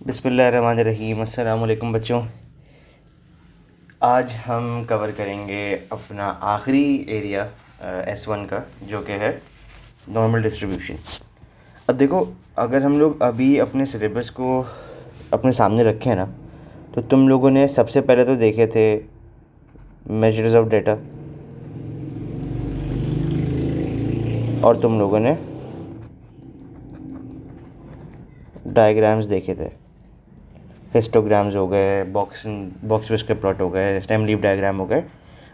बिस्मिल्लाहिर्रहमानिर्रहीम। अस्सलाम वालेकुम बच्चों। आज हम कवर करेंगे अपना आखिरी एरिया S1 का, जो कि है नॉर्मल डिस्ट्रीब्यूशन। अब देखो, अगर हम लोग अभी अपने सिलेबस को अपने सामने रखें ना, तो तुम लोगों ने सबसे पहले तो देखे थे मेजर्स ऑफ डेटा, और तुम लोगों ने डायग्राम्स देखे थे। हिस्टोग्राम्स हो गए, बॉक्स विस्कर प्लॉट हो गए, स्टेम लीफ डायग्राम हो गए,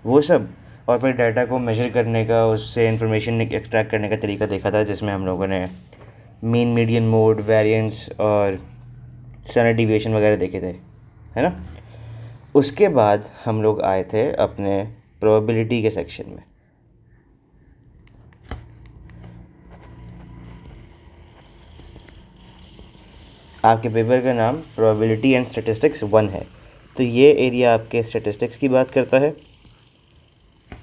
वो सब। और फिर डाटा को मेजर करने का, उससे इंफॉर्मेशन एक्सट्रैक्ट करने का तरीका देखा था, जिसमें हम लोगों ने मीन, मीडियन, मोड, वेरिएंस और स्टैंडर्ड डिविएशन वगैरह देखे थे, है ना। उसके बाद हम लोग आए थे अपने प्रोबेबिलिटी के सेक्शन में। आपके पेपर का नाम प्रोबेबिलिटी एंड स्टैटिस्टिक्स 1 है, तो ये एरिया आपके स्टैटिस्टिक्स की बात करता है।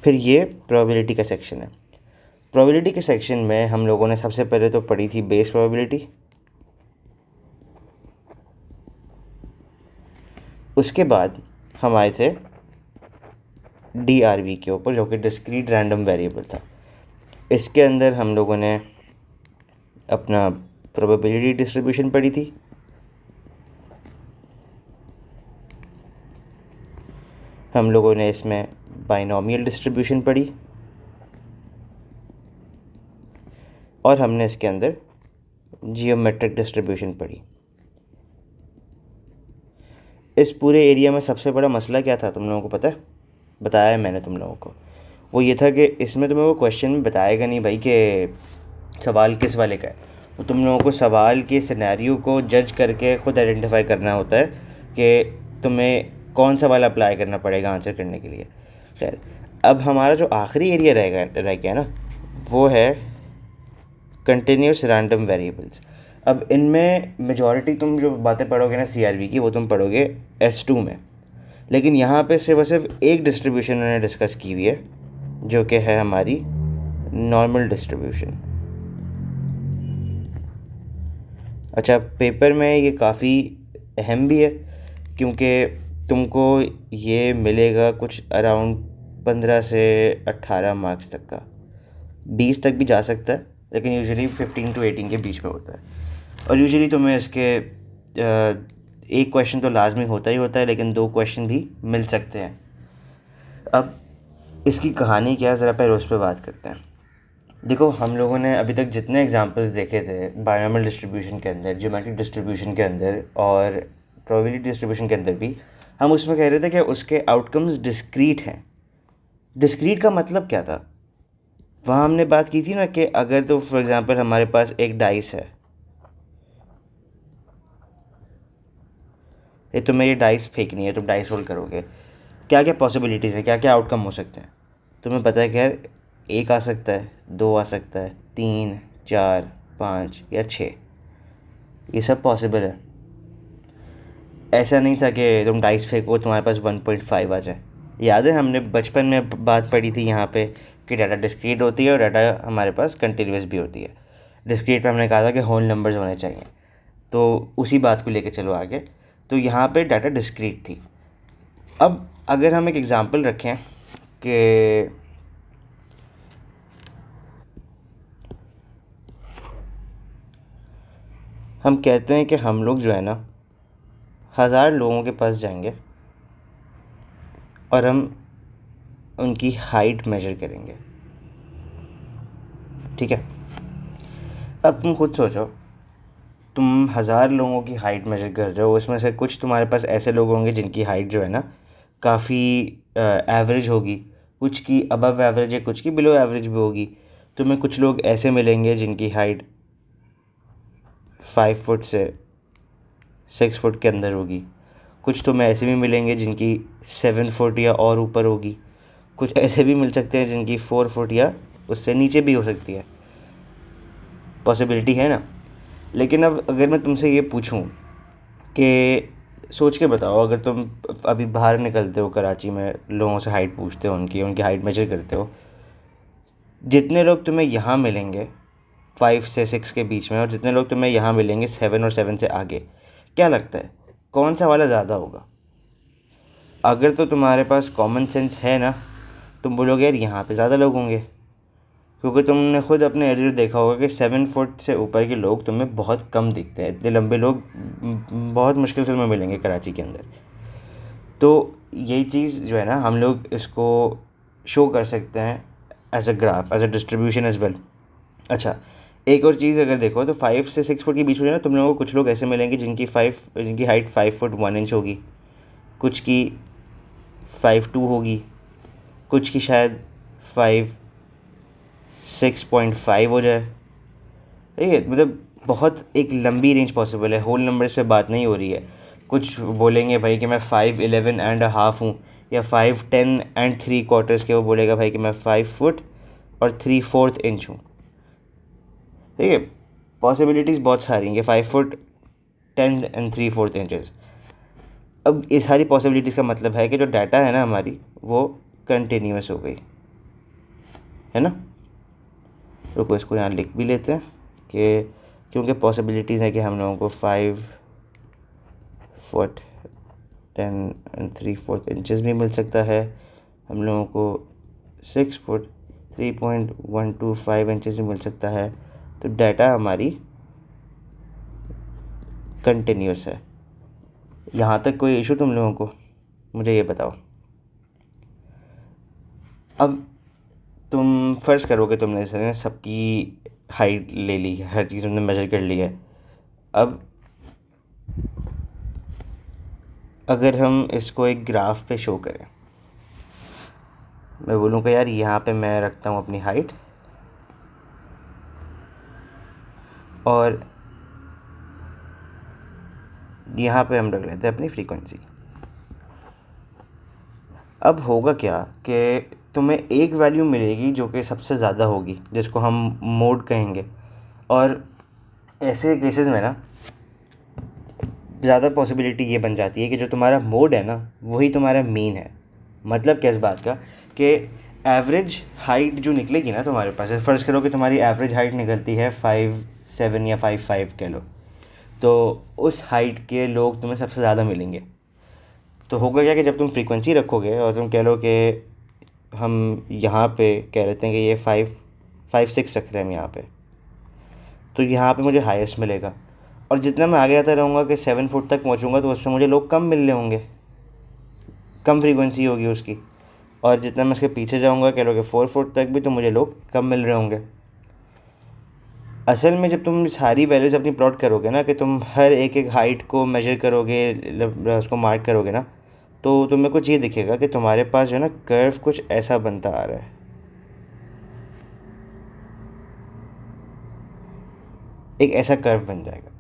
फिर ये प्रोबेबिलिटी का सेक्शन है। प्रोबेबिलिटी के सेक्शन में हम लोगों ने सबसे पहले तो पढ़ी थी बेस प्रोबेबिलिटी। उसके बाद हम आए थे DRV के ऊपर, जो कि डिस्क्रीट रैंडम वेरिएबल था। इसके अंदर हम लोगों ने अपना प्रोबेबिलिटी डिस्ट्रीब्यूशन पढ़ी थी। हम लोगों ने इसमें बाइनोमियल डिस्ट्रीब्यूशन पढ़ी, और हमने इसके अंदर जियोमेट्रिक डिस्ट्रीब्यूशन पढ़ी। इस पूरे एरिया में सबसे बड़ा मसला क्या था, तुम लोगों को पता है? बताया है मैंने तुम लोगों को। वो ये था कि इसमें तुम्हें वो क्वेश्चन में बताएगा नहीं भाई कि सवाल किस वाले का है। वो तुम लोगों को सवाल के सिनेरियो को जज करके ख़ुद आइडेंटिफाई करना होता है कि तुम्हें कौन सा वाला अप्लाई करना पड़ेगा आंसर करने के लिए। खैर, अब हमारा जो आखिरी एरिया रह गया ना, वो है कंटिन्यूस रैंडम वेरिएबल्स। अब इनमें मेजॉरिटी तुम जो बातें पढ़ोगे ना CRV की, वो तुम पढ़ोगे S2 में। लेकिन यहाँ पे सिर्फ और सिर्फ एक डिस्ट्रीब्यूशन उन्होंने डिस्कस की हुई है, जो कि है हमारी नॉर्मल डिस्ट्रीब्यूशन। अच्छा, पेपर में ये काफ़ी अहम भी है, क्योंकि तुमको ये मिलेगा कुछ अराउंड 15 से 18 मार्क्स तक का। 20 तक भी जा सकता है, लेकिन यूजुअली 15 to 18 के बीच में होता है। और यूजुअली तुम्हें इसके एक क्वेश्चन तो लाजमी होता ही होता है, लेकिन 2 क्वेश्चन भी मिल सकते हैं। अब इसकी कहानी क्या है, ज़रा पहले उस पर बात करते हैं। देखो, हम लोगों ने अभी तक जितने एग्जांपल्स देखे थे बायनोमियल डिस्ट्रीब्यूशन के अंदर, ज्योमेट्रिक डिस्ट्रीब्यूशन के अंदर और प्रोबेबिलिटी डिस्ट्रीब्यूशन के अंदर भी, हम उसमें कह रहे थे कि उसके आउटकम्स डिस्क्रीट हैं। डिस्क्रीट का मतलब क्या था? वहाँ हमने बात की थी ना कि अगर तो फॉर एग्ज़ाम्पल हमारे पास एक डाइस है, ये तुम्हें ये डाइस फेंकनी है, तुम डाइस रोल करोगे, क्या क्या पॉसिबिलिटीज़ हैं, क्या क्या आउटकम हो सकते हैं। तुम्हें पता है कि यार 1 आ सकता है, 2 आ सकता है, 3, 4, 5 या 6, ये सब पॉसिबल है। ऐसा नहीं था कि तुम डाइस फेंको तुम्हारे पास 1.5 आ जाए। याद है हमने बचपन में बात पढ़ी थी यहाँ पे कि डाटा डिस्क्रीट होती है और डाटा हमारे पास कंटिन्यूस भी होती है। डिस्क्रीट में हमने कहा था कि होल नंबर्स होने चाहिए, तो उसी बात को लेके चलो आगे। तो यहाँ पे डाटा डिस्क्रीट थी। अब अगर हम एक एग्ज़ाम्पल रखें कि हम कहते हैं कि हम लोग जो है ना 1000 लोगों के पास जाएंगे और हम उनकी हाइट मेजर करेंगे, ठीक है। अब तुम खुद सोचो, तुम 1000 लोगों की हाइट मेजर कर रहे हो, उसमें से कुछ तुम्हारे पास ऐसे लोग होंगे जिनकी हाइट जो है ना काफ़ी एवरेज होगी, कुछ की अबव एवरेज है, कुछ की बिलो एवरेज भी होगी। तुम्हें कुछ लोग ऐसे मिलेंगे जिनकी हाइट 5 फुट से 6 फुट के अंदर होगी, कुछ तुम्हें ऐसे भी मिलेंगे जिनकी 7 फुट या और ऊपर होगी, कुछ ऐसे भी मिल सकते हैं जिनकी 4 फुट या उससे नीचे भी हो सकती है। पॉसिबिलिटी है ना। लेकिन अब अगर मैं तुमसे ये पूछूं कि सोच के बताओ, अगर तुम अभी बाहर निकलते हो कराची में, लोगों से हाइट पूछते हो, उनकी हाइट मेजर करते हो, जितने लोग तुम्हें यहाँ मिलेंगे 5 से 6 के बीच में, और जितने लोग तुम्हें यहाँ मिलेंगे 7 और 7 से आगे, क्या लगता है कौन सा वाला ज़्यादा होगा? अगर तो तुम्हारे पास कॉमन सेंस है ना, तुम बोलोगे यार यहाँ पे ज़्यादा लोग होंगे, क्योंकि तुमने खुद अपने इर्द गिर्द देखा होगा कि 7 फुट से ऊपर के लोग तुम्हें बहुत कम दिखते हैं। इतने लंबे लोग बहुत मुश्किल से तुम्हें मिलेंगे कराची के अंदर। तो यही चीज़ जो है ना, हम लोग इसको शो कर सकते हैं as a graph, as a distribution as well. अच्छा, एक और चीज़ अगर देखो तो 5 से 6 फुट के बीच में ना तुम लोगों को कुछ लोग ऐसे मिलेंगे जिनकी हाइट 5 फुट 1 इंच होगी, कुछ की 5'2" होगी, कुछ की शायद 5'6.5" हो जाए। ठीक है, मतलब बहुत एक लंबी रेंज पॉसिबल है, होल नंबर्स पे बात नहीं हो रही है। कुछ बोलेंगे भाई कि मैं 5'11.5" हूँ, या 5'10.75" के, वो बोलेगा भाई कि मैं 5 फुट और 3/4 इंच हूँ। ठीक है, पॉसिबिलिटीज़ बहुत सारी हैं कि 5'10.75" अब ये सारी पॉसिबिलिटीज़ का मतलब है कि जो डाटा है ना हमारी, वो कंटिन्यूस हो गई है ना। रुको, इसको यहाँ लिख भी लेते हैं कि क्योंकि पॉसिबिलिटीज़ है कि हम लोगों को 5'10.75" भी मिल सकता है, हम लोगों को 6'3.125" भी मिल सकता है। तो डाटा हमारी कंटिन्यूस है। यहाँ तक कोई इशू तुम लोगों को? मुझे ये बताओ। अब तुम फ़र्ज़ करो कि तुमने से सबकी हाइट ले ली है, हर चीज़ तुमने मेजर कर ली है। अब अगर हम इसको एक ग्राफ पे शो करें, मैं बोलूँगा यार यहाँ पे मैं रखता हूँ अपनी हाइट, और यहाँ पे हम रख लेते हैं अपनी फ्रीक्वेंसी। अब होगा क्या कि तुम्हें एक वैल्यू मिलेगी जो कि सबसे ज़्यादा होगी, जिसको हम मोड कहेंगे। और ऐसे केसेस में ना ज़्यादा पॉसिबिलिटी ये बन जाती है कि जो तुम्हारा मोड है ना, वही तुम्हारा मीन है। मतलब क्या इस बात का कि एवरेज हाइट जो निकलेगी ना तुम्हारे पास, फ़र्ज़ करो कि तुम्हारी एवरेज हाइट निकलती है 5'7" या 5'5" कह लो, तो उस हाइट के लोग तुम्हें सबसे ज़्यादा मिलेंगे। तो होगा क्या कि जब तुम फ्रीक्वेंसी रखोगे और तुम कह लो कि हम यहाँ पे कह लेते हैं कि ये 5'6" रख रहे हैं हम यहाँ पे, तो यहाँ पे मुझे हाईएस्ट मिलेगा। और जितना मैं आगे आता रहूँगा कि 7 फुट तक पहुँचूँगा, तो उसमें मुझे लोग कम मिल रहे होंगे, कम फ्रीक्वेंसी होगी उसकी। और जितना मैं उसके पीछे जाऊँगा, कह लो कि 4 फुट तक भी, तो मुझे लोग कम मिल रहे होंगे। असल में जब तुम सारी वैल्यूज़ अपनी प्लॉट करोगे ना, कि तुम हर एक एक हाइट को मेजर करोगे, उसको मार्क करोगे ना, तो तुम्हें कुछ ये दिखेगा कि तुम्हारे पास जो है ना कर्व कुछ ऐसा बनता आ रहा है, एक ऐसा कर्व बन जाएगा।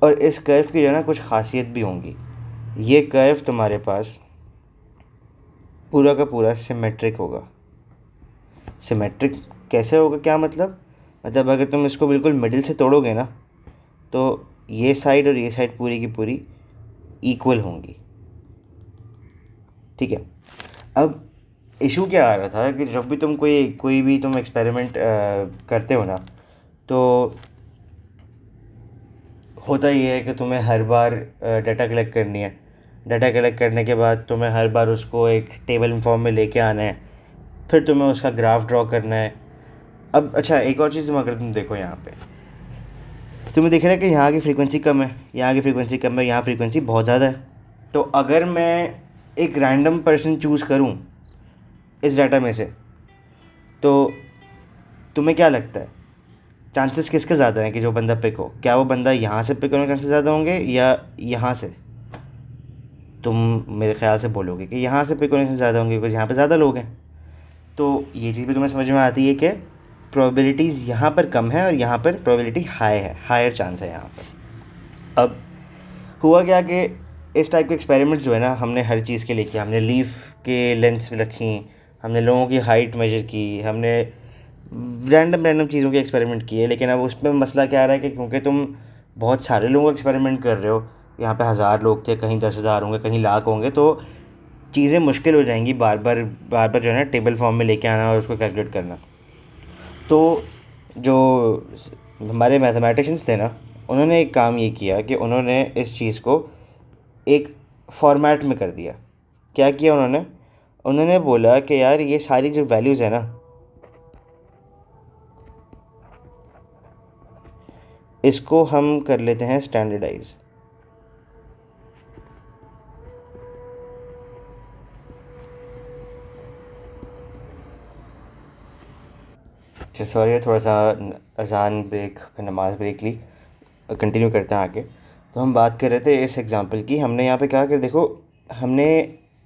और इस कर्व की जो है ना कुछ खासियत भी होंगी। ये कर्व तुम्हारे पास पूरा का पूरा सिमेट्रिक होगा। सिमेट्रिक कैसे होगा, क्या मतलब? मतलब अगर तुम इसको बिल्कुल मिडिल से तोड़ोगे ना, तो ये साइड और ये साइड पूरी की पूरी इक्वल होंगी। ठीक है, अब इशू क्या आ रहा था कि जब भी तुम कोई भी तुम एक्सपेरिमेंट करते हो ना, तो होता ये है कि तुम्हें हर बार डाटा कलेक्ट करनी है। डाटा कलेक्ट करने के बाद तुम्हें हर बार उसको एक टेबल फॉर्म में लेके आना है, फिर तुम्हें उसका ग्राफ ड्रॉ करना है। अब अच्छा, एक और चीज़ अगर तुम देखो, यहाँ पे तुम्हें दिख रहा है कि यहाँ की फ्रीक्वेंसी कम है, यहाँ की फ्रीक्वेंसी कम है, यहाँ फ्रीक्वेंसी बहुत ज़्यादा है। तो अगर मैं एक रैंडम पर्सन चूज़ करूँ इस डाटा में से, तो तुम्हें क्या लगता है चांसेस किसके ज़्यादा हैं कि जो बंदा पिक हो? क्या वो बंदा यहाँ से पिक होने के चांसेस ज़्यादा होंगे या यहाँ से? तुम मेरे ख्याल से बोलोगे कि यहाँ से पिक होने के ज़्यादा होंगे, बिकॉज़ यहाँ पे ज़्यादा लोग हैं। तो ये चीज़ भी तुम्हें समझ में आती है कि प्रोबेबिलिटीज़ यहाँ पर कम है और यहाँ पर प्रोबेबिलिटी हाई है, हायर चांस है यहाँ पर। अब हुआ क्या कि इस टाइप के एक्सपेरिमेंट्स जो है ना, हमने हर चीज़ के लिए किया। हमने लीफ के लेंथ्स रखी, हमने लोगों की हाइट मेजर की, हमने रैंडम चीज़ों के एक्सपेरिमेंट किए। लेकिन अब उसमें मसला क्या आ रहा है कि क्योंकि तुम बहुत सारे लोगों का एक्सपेरिमेंट कर रहे हो, यहाँ पे 1000 लोग थे, कहीं 10,000 होंगे, कहीं लाख होंगे, तो चीज़ें मुश्किल हो जाएंगी बार बार जो है ना टेबल फॉर्म में लेके आना और उसको कैलकुलेट करना। तो जो हमारे मैथमेटिशियंस थे ना, उन्होंने एक काम ये किया कि उन्होंने इस चीज़ को एक फॉर्मेट में कर दिया। क्या किया उन्होंने? उन्होंने बोला कि यार ये सारी जो वैल्यूज़ है ना, इसको हम कर लेते हैं स्टैंडर्डाइज। अच्छा सॉरी, थोड़ा सा अजान ब्रेक, नमाज ब्रेक ली। कंटिन्यू करते हैं आगे। तो हम बात कर रहे थे इस एग्ज़ाम्पल की। हमने यहाँ पे क्या कर, देखो हमने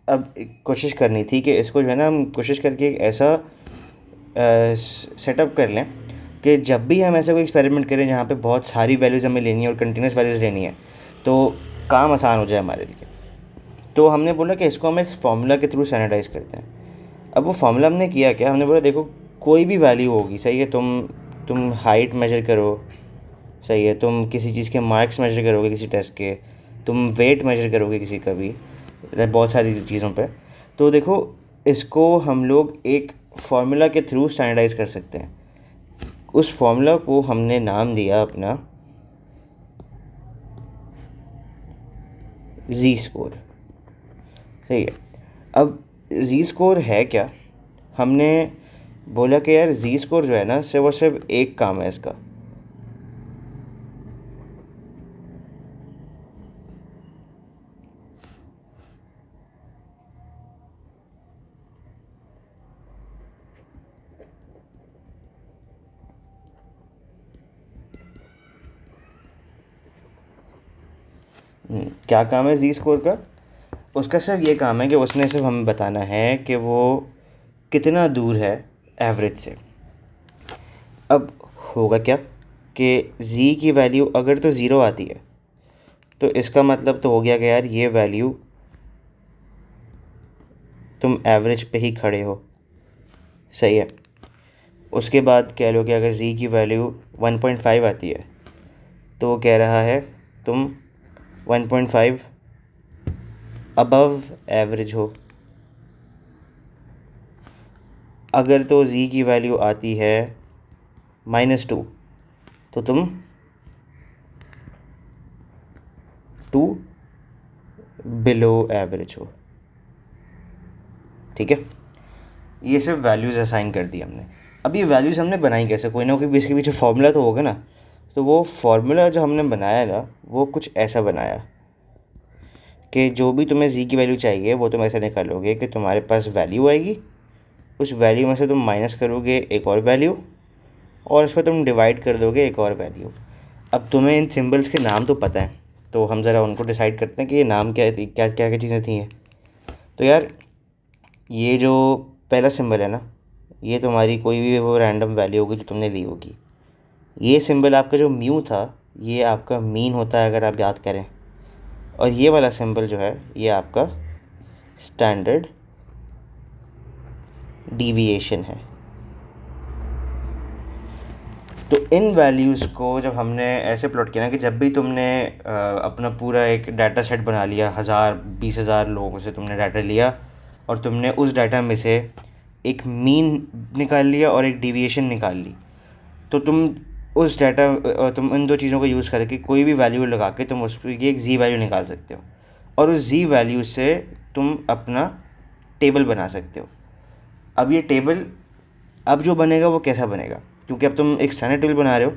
अब कोशिश करनी थी कि इसको जो है ना, हम कोशिश करके एक ऐसा सेटअप कर लें कि जब भी हम ऐसा कोई एक्सपेरिमेंट करें जहाँ पे बहुत सारी वैल्यूज़ हमें लेनी है और कंटिन्यूस वैल्यूज़ लेनी है, तो काम आसान हो जाए हमारे लिए। तो हमने बोला कि इसको हम एक फार्मूला के थ्रू स्टैंडर्डाइज़ करते हैं। अब वो फार्मूला हमने किया क्या, हमने बोला देखो कोई भी वैल्यू होगी, सही है, तुम हाइट मेजर करो, सही है, तुम किसी चीज़ के मार्क्स मेजर करोगे किसी टेस्ट के, तुम वेट मेजर करोगे किसी का भी, बहुत सारी चीज़ों पे। तो देखो इसको हम लोग एक फार्मूला के थ्रू स्टैंडर्डाइज कर सकते हैं। उस फार्मूला को हमने नाम दिया अपना जी स्कोर, सही है। अब जी स्कोर है क्या, हमने बोला कि यार जी स्कोर जो है ना, सिर्फ और सिर्फ एक काम है इसका, क्या काम है जी स्कोर का? उसका सिर्फ ये काम है कि उसने सिर्फ हमें बताना है कि वो कितना दूर है एवरेज से। अब होगा क्या कि जी की वैल्यू अगर तो ज़ीरो आती है तो इसका मतलब तो हो गया कि यार ये वैल्यू तुम एवरेज पे ही खड़े हो, सही है। उसके बाद कह लो कि अगर जी की वैल्यू 1.5 आती है तो वो कह रहा है तुम 1.5 अबव एवरेज हो। अगर तो जी की वैल्यू आती है -2 तो तुम 2 बिलो एवरेज हो, ठीक है। ये सिर्फ वैल्यूज़ असाइन कर दी हमने। अब ये वैल्यूज़ हमने बनाई कैसे, कोई ना कोई इसके पीछे फार्मूला तो होगा ना। तो वो फार्मूला जो हमने बनाया ना, वो कुछ ऐसा बनाया कि जो भी तुम्हें जी की वैल्यू चाहिए वो तुम ऐसे निकालोगे कि तुम्हारे पास वैल्यू आएगी, उस वैल्यू में से तुम माइनस करोगे एक और वैल्यू, और उस पर तुम डिवाइड कर दोगे एक और वैल्यू। अब तुम्हें इन सिंबल्स के नाम तो पता है, तो हम ज़रा उनको डिसाइड करते हैं कि ये नाम क्या थी, क्या क्या क्या चीज़ें थी ये। तो यार ये जो पहला सिंबल है ना, ये तुम्हारी कोई भी वो रैंडम वैल्यू होगी जो तुमने ली होगी। ये सिंबल आपका जो म्यू था, ये आपका मीन होता है अगर आप याद करें। और ये वाला सिंबल जो है ये आपका स्टैंडर्ड डीविएशन है। तो इन वैल्यूज़ को जब हमने ऐसे प्लॉट किया ना कि जब भी तुमने अपना पूरा एक डाटा सेट बना लिया, 1000-20,000 लोगों से तुमने डाटा लिया और तुमने उस डाटा में से एक मीन निकाल लिया और एक डिविएशन निकाल ली, तो तुम उस डाटा तुम इन दो चीज़ों को यूज़ करके कोई भी वैल्यू लगा के तुम उस पर एक जी वैल्यू निकाल सकते हो, और उस जी वैल्यू से तुम अपना टेबल बना सकते हो। अब ये टेबल अब जो बनेगा वो कैसा बनेगा, क्योंकि अब तुम एक स्टैंडर्ड टेबल बना रहे हो,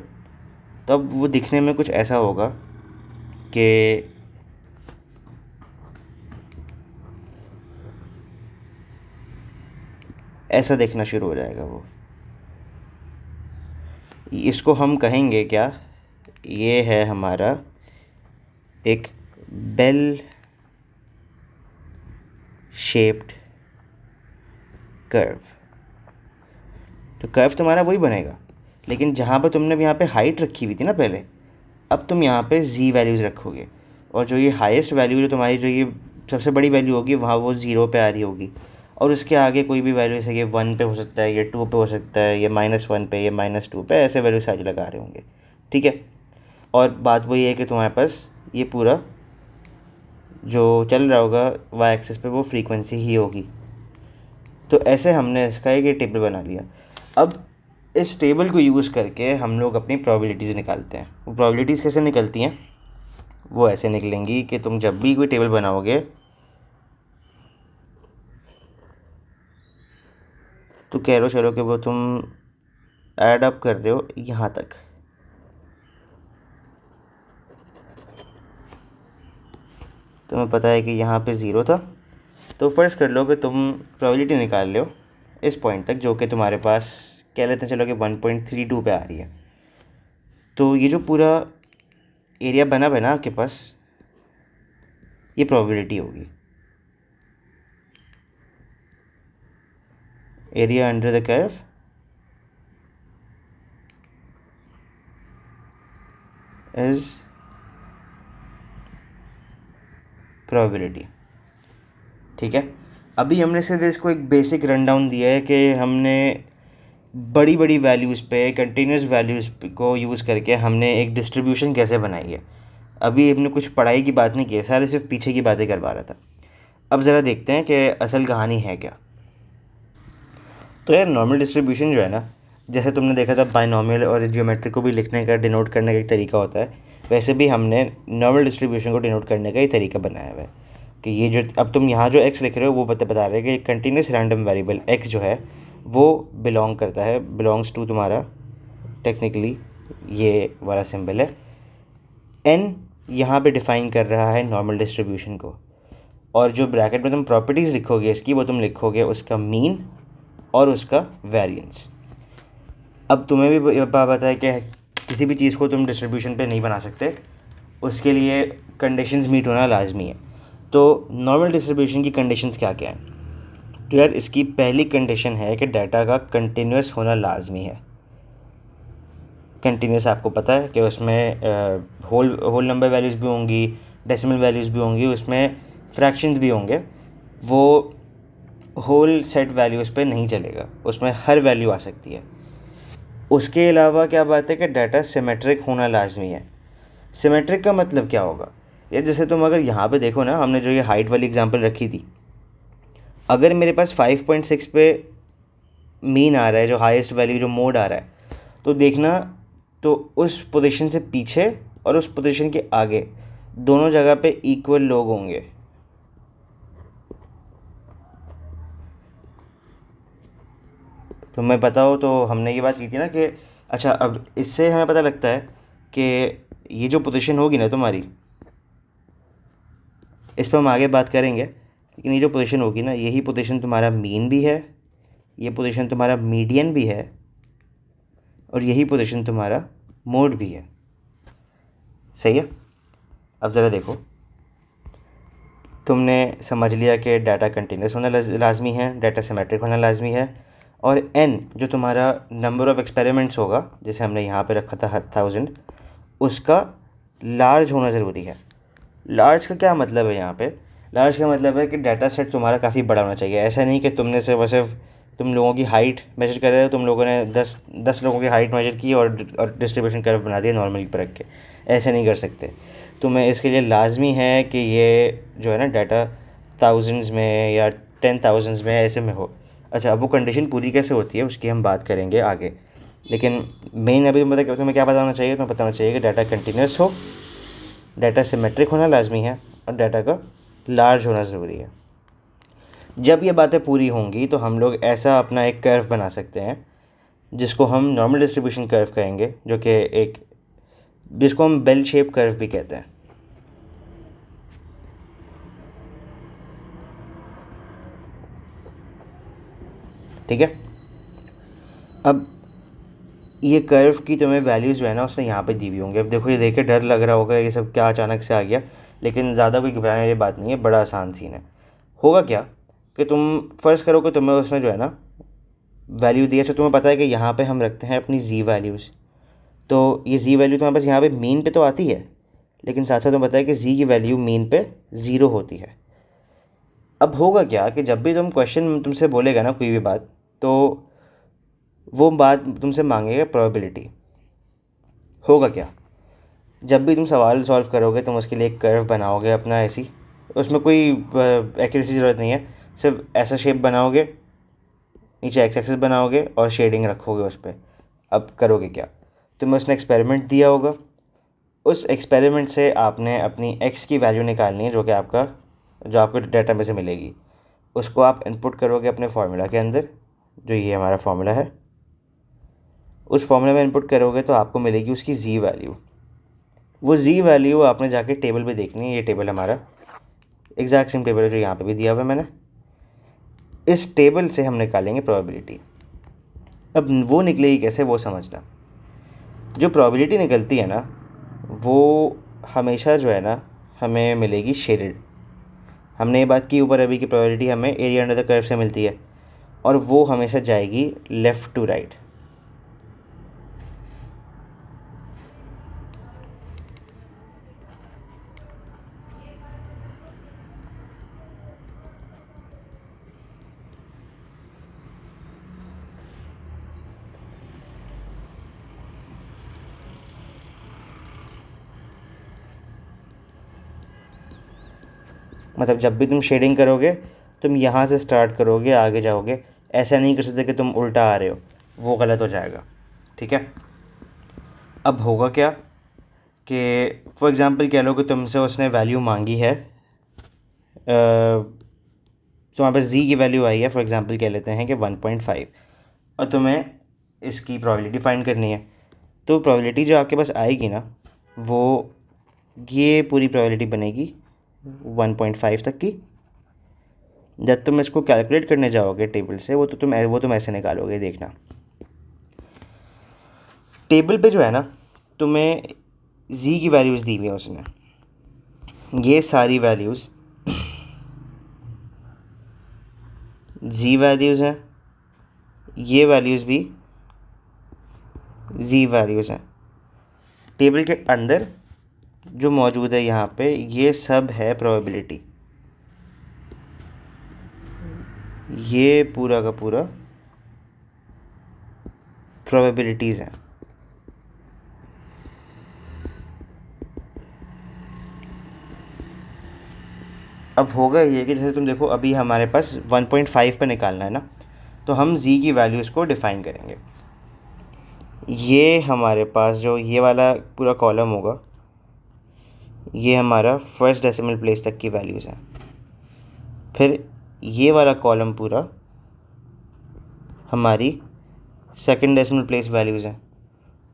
तो अब वो दिखने में कुछ ऐसा होगा कि ऐसा देखना शुरू हो जाएगा वो। इसको हम कहेंगे क्या, ये है हमारा एक बेल शेप्ड कर्व। तो कर्व तुम्हारा वही बनेगा, लेकिन जहाँ पर तुमने यहाँ पे हाइट रखी हुई थी ना पहले, अब तुम यहाँ पे जी वैल्यूज़ रखोगे, और जो ये हाईएस्ट वैल्यू जो तुम्हारी जो ये सबसे बड़ी वैल्यू होगी वहाँ वो ज़ीरो पे आ रही होगी, और उसके आगे कोई भी वैल्यू, जैसे ये 1 पे हो सकता है, ये 2 पे हो सकता है, ये -1 पे, ये -2 पे, ऐसे वैल्यू सारे लगा रहे होंगे, ठीक है। और बात वही है कि तुम्हारे पास ये पूरा जो चल रहा होगा वाई एक्सिस पे वो फ्रीक्वेंसी ही होगी। तो ऐसे हमने इसका एक ये टेबल बना लिया। अब इस टेबल को यूज़ करके हम लोग अपनी प्रोबेबिलिटीज़ निकालते हैं। वो प्रोबेबिलिटीज़ कैसे निकलती हैं? वो ऐसे निकलेंगी कि तुम जब भी कोई टेबल बनाओगे तो कह लो चलो कि वो तुम ऐड अप कर रहे हो यहाँ तक, तुम्हें पता है कि यहाँ पे ज़ीरो था, तो फ़र्ज़ कर लो कि तुम प्रोबेबिलिटी निकाल रहे हो इस पॉइंट तक, जो कि तुम्हारे पास कह लेते हैं चलो कि 1.32 पे आ रही है। तो ये जो पूरा एरिया बना हुआ है ना आपके पास, ये प्रोबेबिलिटी होगी। Area under the curve is probability. ठीक है, अभी हमने सिर्फ इसको एक बेसिक रन डाउन दिया है कि हमने बड़ी बड़ी वैल्यूज़ पे, कंटिन्यूस वैल्यूज़ को यूज़ करके हमने एक डिस्ट्रीब्यूशन कैसे बनाई है। अभी हमने कुछ पढ़ाई की बात नहीं की है, सारे सिर्फ पीछे की बातें करवा रहा था। अब ज़रा देखते हैं कि असल कहानी है क्या। तो यार नॉर्मल डिस्ट्रीब्यूशन जो है ना, जैसे तुमने देखा था बाइनॉमियल और ज्योमेट्री को भी लिखने का, डिनोट करने का एक तरीका होता है, वैसे भी हमने नॉर्मल डिस्ट्रीब्यूशन को डिनोट करने का ही तरीका बनाया हुआ है कि ये जो अब तुम यहाँ जो x लिख रहे हो वो बता रहे हैं कि कंटिन्यूस रैंडम वेरिएबल x जो है वो बिलोंग करता है, बिलोंग्स टू तुम्हारा टेक्निकली ये वाला सिंबल है। n यहाँ पे डिफ़ाइन कर रहा है नॉर्मल डिस्ट्रीब्यूशन को, और जो ब्रैकेट में तुम प्रॉपर्टीज़ लिखोगे इसकी, वो तुम लिखोगे उसका मीन और उसका वेरिएंस। अब तुम्हें भी पता है कि किसी भी चीज़ को तुम डिस्ट्रीब्यूशन पे नहीं बना सकते, उसके लिए कंडीशंस मीट होना लाजमी है। तो नॉर्मल डिस्ट्रीब्यूशन की कंडीशंस क्या क्या हैं? तो यार इसकी पहली कंडीशन है कि डाटा का कंटिन्यूस होना लाजमी है। कंटिन्यूस आपको पता है कि उसमें होल नंबर वैल्यूज़ भी होंगी, डेसिमल वैल्यूज़ भी होंगी, उसमें फ्रैक्शंस भी होंगे। वो होल सेट वैल्यूज़ पे नहीं चलेगा, उसमें हर वैल्यू आ सकती है। उसके अलावा क्या बात है कि डाटा सिमेट्रिक होना लाजमी है। सिमेट्रिक का मतलब क्या होगा यार? जैसे तुम अगर यहाँ पे देखो ना, हमने जो ये हाइट वाली एग्जांपल रखी थी, अगर मेरे पास 5.6 पे मीन आ रहा है, जो हाईएस्ट वैल्यू जो मोड आ रहा है, तो देखना तो उस पोजीशन से पीछे और उस पोजीशन के आगे दोनों जगह पे इक्वल लोग होंगे। तो मैं पता हो तो हमने ये बात की थी ना कि अच्छा, अब इससे हमें पता लगता है कि ये जो पोजीशन होगी ना तुम्हारी, इस पर हम आगे बात करेंगे, लेकिन ये जो पोजीशन होगी ना, यही पोजीशन तुम्हारा मीन भी है, ये पोजीशन तुम्हारा मीडियन भी है, और यही पोजीशन तुम्हारा मोड भी है। सही है? अब ज़रा देखो, तुमने समझ लिया कि डाटा कंटिन्यूस होना लाजमी है, डाटा सिमेट्रिक होना लाजमी है, और n जो तुम्हारा नंबर ऑफ़ एक्सपेरिमेंट्स होगा, जैसे हमने यहाँ पे रखा था 1000, उसका लार्ज होना ज़रूरी है। लार्ज का क्या मतलब है यहाँ पे? लार्ज का मतलब है कि डाटा सेट तुम्हारा काफ़ी बड़ा होना चाहिए। ऐसा नहीं कि तुमने सिर्फ तुम लोगों की हाइट मेजर कर रहे हो, तुम लोगों ने 10 लोगों की हाइट मेजर की और डिस्ट्रीब्यूशन कर्व बना दिया नॉर्मल पर रख के। ऐसे नहीं कर सकते। तुम्हें इसके लिए लाजमी है कि ये जो है ना डाटा थाउजेंड्स में या 10,000s में ऐसे में हो। अच्छा, अब वो कंडीशन पूरी कैसे होती है उसकी हम बात करेंगे आगे, लेकिन मेन अभी तुम्हें क्या बताना चाहिए? तुम्हें बताना चाहिए कि डाटा कंटिन्यूस हो, डाटा सिमेट्रिक होना लाजमी है, और डाटा का लार्ज होना ज़रूरी है। जब ये बातें पूरी होंगी तो हम लोग ऐसा अपना एक कर्व बना सकते हैं जिसको हम नॉर्मल डिस्ट्रीब्यूशन कर्व कहेंगे, जो कि जिसको हम बेल शेप कर्व भी कहते हैं। ठीक है, अब ये कर्व की तुम्हें वैल्यूज़ जो है ना उसने यहाँ पे दी हुई होंगी। अब देखो, ये देख के डर लग रहा होगा ये सब क्या अचानक से आ गया, लेकिन ज़्यादा कोई घबराने वाली बात नहीं है, बड़ा आसान सीन है। होगा क्या कि तुम फ़र्ज़ करो कि तुम्हें उसने जो है ना वैल्यू दिया, तो तुम्हें पता है कि यहाँ पे हम रखते हैं अपनी जी वैल्यूज़। तो ये जी वैल्यू तुम्हारे पास यहाँ पे मीन पे तो आती है, लेकिन साथ साथ तुम्हें पता है कि जी की वैल्यू मीन पे 0 होती है। अब होगा क्या कि जब भी तुम क्वेश्चन तुमसे बोलेगा ना कोई भी बात, तो वो बात तुमसे मांगेगा प्रोबेबिलिटी। होगा क्या, जब भी तुम सवाल सॉल्व करोगे तुम उसके लिए एक कर्व बनाओगे अपना ऐसी, उसमें कोई एक्यूरेसी ज़रूरत नहीं है, सिर्फ ऐसा शेप बनाओगे, नीचे एक्स एक्सिस बनाओगे और शेडिंग रखोगे उस पर, अब करोगे क्या, तुम्हें उसने एक्सपेरिमेंट दिया होगा, उस एक्सपेरिमेंट से आपने अपनी एक्स की वैल्यू निकालनी है जो आपको डाटा में से मिलेगी। उसको आप इनपुट करोगे अपने फार्मूला के अंदर, जो ये हमारा फार्मूला है। उस फार्मूला में इनपुट करोगे तो आपको मिलेगी उसकी जी वैल्यू। वो जी वैल्यू आपने जाके टेबल पे देखनी है। ये टेबल हमारा एग्जैक्ट सेम टेबल है जो यहाँ पे भी दिया हुआ है मैंने। इस टेबल से हम निकालेंगे प्रोबेबिलिटी। अब वो निकलेगी कैसे वो समझना। जो प्रोबेबिलिटी निकलती है ना, वो हमेशा जो है ना हमें मिलेगी शेडेड। हमने ये बात की ऊपर अभी की प्रोबेबिलिटी हमें एरिया अंडर द कर्व से मिलती है, और वो हमेशा जाएगी लेफ़्ट टू राइट। मतलब जब भी तुम शेडिंग करोगे तुम यहाँ से स्टार्ट करोगे, आगे जाओगे। ऐसा नहीं कर सकते कि तुम उल्टा आ रहे हो, वो गलत हो जाएगा। ठीक है। अब होगा क्या कि फॉर एग्ज़ाम्पल कह लो कि तुमसे उसने वैल्यू मांगी है, तुम्हारे पास जी की वैल्यू आई है, फॉर एग्ज़ाम्पल कह लेते हैं कि 1.5, और तुम्हें इसकी प्रोबेबिलिटी फाइंड करनी है। तो प्रोबेबिलिटी जो आपके पास आएगी ना, वो ये पूरी प्रोबेबिलिटी बनेगी 1.5 तक की। जब तुम इसको कैलकुलेट करने जाओगे टेबल से, वो तुम ऐसे निकालोगे। देखना टेबल पे जो है ना, तुम्हें जी की वैल्यूज़ दी हुई है उसने। ये सारी वैल्यूज़ जी वैल्यूज़ हैं, ये वैल्यूज़ भी जी वैल्यूज़ हैं। टेबल के अंदर जो मौजूद है यहाँ पे, ये सब है प्रोबेबिलिटी। ये पूरा का पूरा प्रोबेबिलिटीज़ हैं। अब होगा ये कि जैसे तुम देखो अभी हमारे पास 1.5 पे निकालना है ना, तो हम जी की वैल्यूज़ को डिफ़ाइन करेंगे। ये हमारे पास जो ये वाला पूरा कॉलम होगा, ये हमारा फर्स्ट डेसिमल प्लेस तक की वैल्यूज़ हैं। फिर ये वाला कॉलम पूरा हमारी सेकंड डेसिमल प्लेस वैल्यूज़ हैं,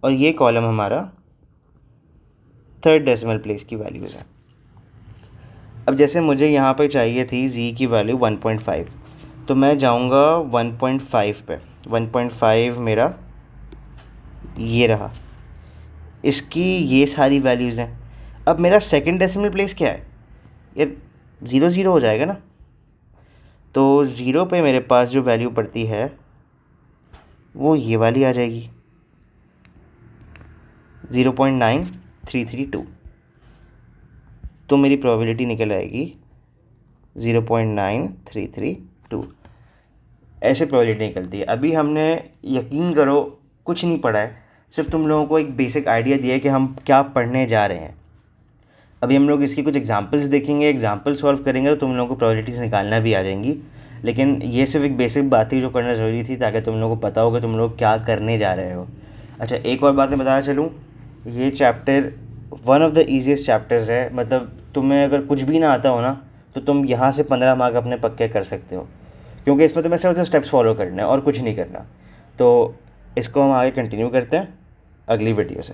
और ये कॉलम हमारा थर्ड डेसिमल प्लेस की वैल्यूज़ हैं। अब जैसे मुझे यहाँ पे चाहिए थी जी की वैल्यू 1.5, तो मैं जाऊँगा 1.5 पे। 1.5 मेरा ये रहा, इसकी ये सारी वैल्यूज़ हैं। अब मेरा सेकंड डेसिमल प्लेस क्या है, ये 0 0 हो जाएगा ना। तो 0 पे मेरे पास जो वैल्यू पड़ती है वो ये वाली आ जाएगी, 0.9332। तो मेरी प्रोबेबिलिटी निकल आएगी 0.9332। ऐसे प्रोबेबिलिटी निकलती है। अभी हमने, यकीन करो, कुछ नहीं पढ़ा है, सिर्फ तुम लोगों को एक बेसिक आइडिया दिया है कि हम क्या पढ़ने जा रहे हैं। अभी हम लोग इसकी कुछ एग्जांपल्स देखेंगे, एग्जांपल सॉल्व करेंगे, तो तुम लोगों को प्रोबेबिलिटीज़ निकालना भी आ जाएंगी। लेकिन ये सिर्फ एक बेसिक बात थी जो करना ज़रूरी थी, ताकि तुम लोगों को पता हो कि तुम लोग क्या करने जा रहे हो। अच्छा, एक और बात मैं बताना चलूँ, ये chapter one of the easiest chapters है। मतलब तुम्हें अगर कुछ भी ना आता हो ना, तो तुम यहाँ से 15 मार्क अपने पक्के कर सकते हो, क्योंकि इसमें तुम्हें सिर्फ स्टेप्स फॉलो करने हैं और कुछ नहीं करना। तो इसको हम आगे कंटिन्यू करते हैं अगली वीडियो से।